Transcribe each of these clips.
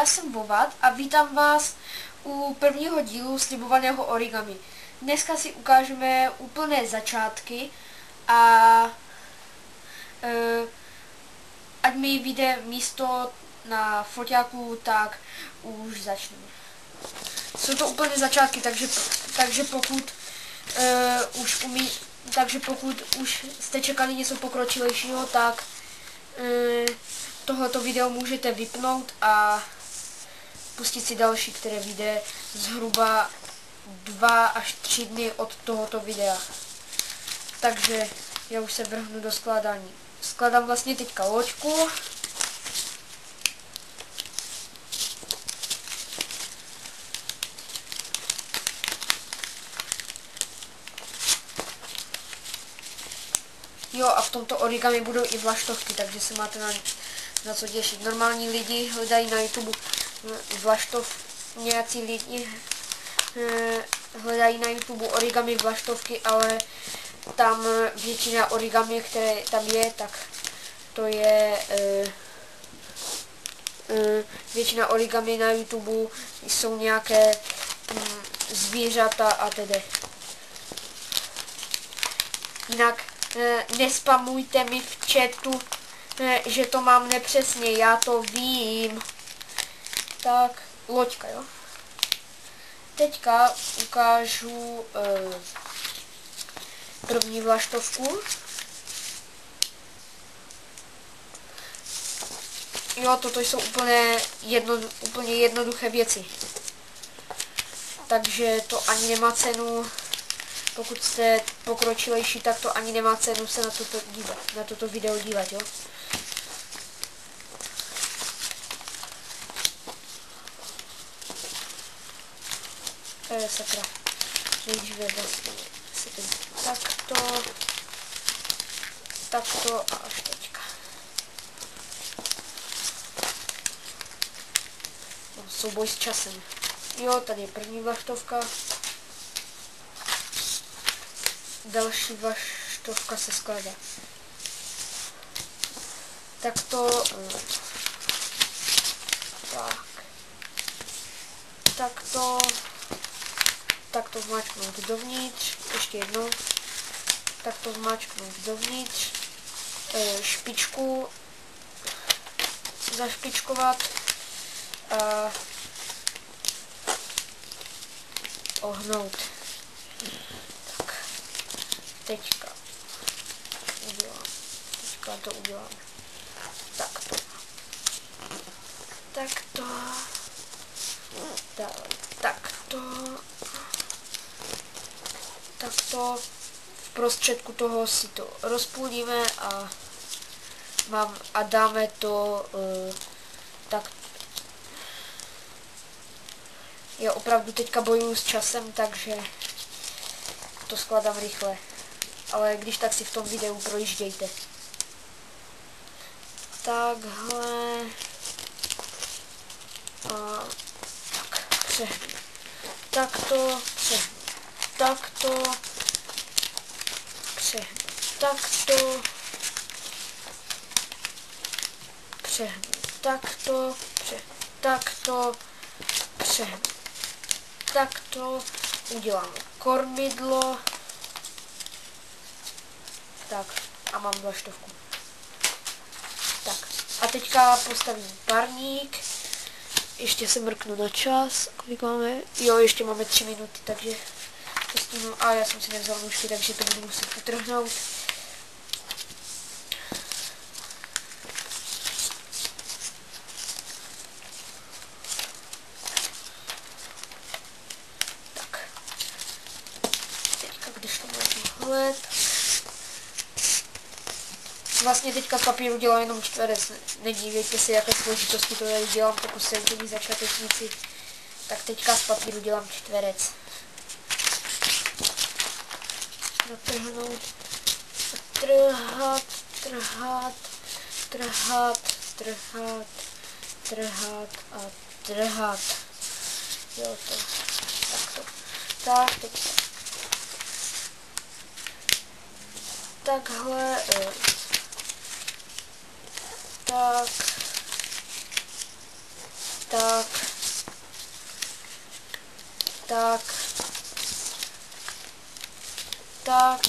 já jsem Vovat a vítám vás u prvního dílu slibovaného origami. Dneska si ukážeme úplné začátky a ať mi vyjde místo na foťáku, tak už začneme. Jsou to úplné začátky, takže pokud už jste čekali něco pokročilejšího, tak tohleto video můžete vypnout a pustit si další, které vyjde zhruba 2 až 3 dny od tohoto videa. Takže já už se vrhnu do skládání. Skládám vlastně teďka loďku. Jo, a v tomto origami budou i vlaštovky, takže se máte na co těšit. Normální lidi hledají na YouTube nějací lidi hledají na YouTube origami vlaštovky, ale tam většina origami, které tam je, tak to je většina origami na YouTube jsou nějaké zvířata a tedy. Jinak nespamujte mi v chatu, že to mám nepřesně, já to vím. Tak, loďka, jo. Teďka ukážu první vlaštovku. Jo, toto jsou úplně jednoduché věci. Takže to ani nemá cenu, pokud jste pokročilejší, tak to ani nemá cenu se na toto video dívat, jo. Sakra. Nejdříve vlastně se teď takto a až teďka. No, souboj s časem. Jo, tady je první vlaštovka. Další vlaštovka se skládá. Takto. Takto vmáčknout dovnitř, ještě jednou, takto vmáčknout dovnitř, špičku zašpičkovat a ohnout. Tak, teďka to udělám. Takto. Dále, takto v prostředku toho si to rozpůlíme a dáme to tak. Já opravdu teďka bojuju s časem, takže to skládám rychle. Ale když tak si v tom videu projíždějte. Takhle. A tak, přehnu. Takto, přehnu. Takto, přehnu. Takto, přehnu. Takto, přehnu. Takto, přehnu. Takto, uděláme kormidlo. Tak, a mám vlaštovku. Tak, a teďka postavím parník. Ještě se mrknu na čas, kolik máme, jo, ještě máme 3 minuty, takže to stínu, a já jsem si nevzal nůžky, takže to budu muset utrhnout. Tak, teďka, když to mám hled. Vlastně teďka z papíru dělám jenom čtverec, nedívejte se, jaké složitosti to tady dělám, pokud se dělí začátečníci, tak teďka z papíru dělám čtverec. Natrhnout, trhat a trhat. Jo, to, takto. Tak, teďka. Takhle, tak, Tak. Tak. Tak.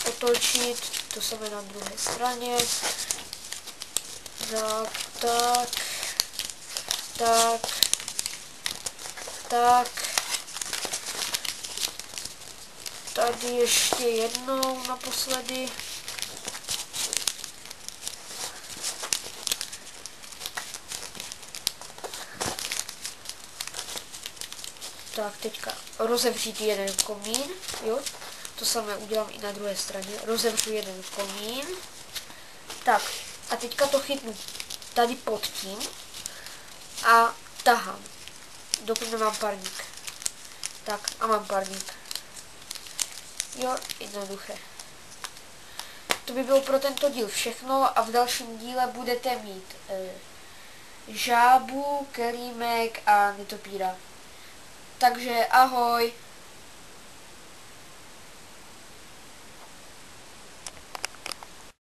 Otočit. To samé na druhé straně. Tak. Tak. Tak. Tak. Tady ještě jednou naposledy. Tak, teďka rozevřít jeden komín, jo. To samé udělám i na druhé straně. Rozevřu jeden komín. Tak, a teďka to chytnu tady pod tím a tahám, dokud nemám parník. Tak, a mám parník. Jo, jednoduché. To by bylo pro tento díl všechno a v dalším díle budete mít žábu, kelímek a netopíra. Takže ahoj.